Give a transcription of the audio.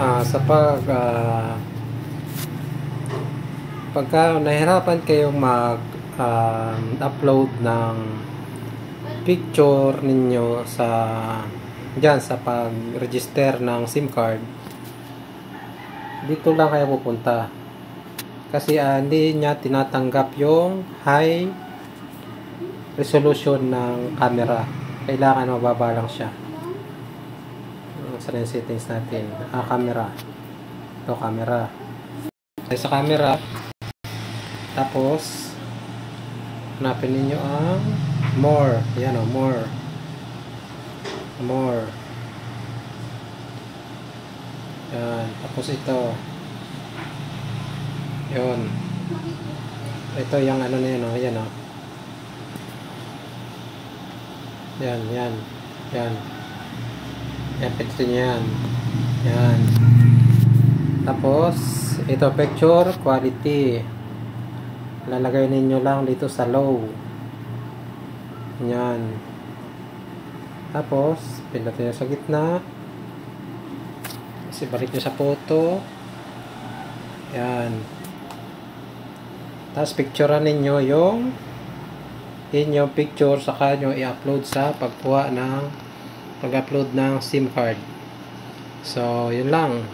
Sa pagka nahirapan kayong upload ng picture ninyo sa pag-register ng SIM card, dito lang kayo pupunta kasi hindi niya tinatanggap yung high resolution ng camera. Kailangan mababa lang siya. Sa settings natin, camera. Ito, camera. Sa camera, tapos hanapin ninyo ang more. Yan o, more. Yan. Tapos ito. Yun. Ito yung ano na yun o. Yan o. Yan. Yan, pindutin nyo yan. Yan. Tapos, ito picture quality. Lalagay ninyo lang dito sa low. Yan. Tapos, pindutin nyo sa gitna. Kasi balik nyo sa photo. Yan. Tapos, picturean ninyo yung inyong picture, saka nyo i-upload sa pag-upload ng SIM card. So, yun lang.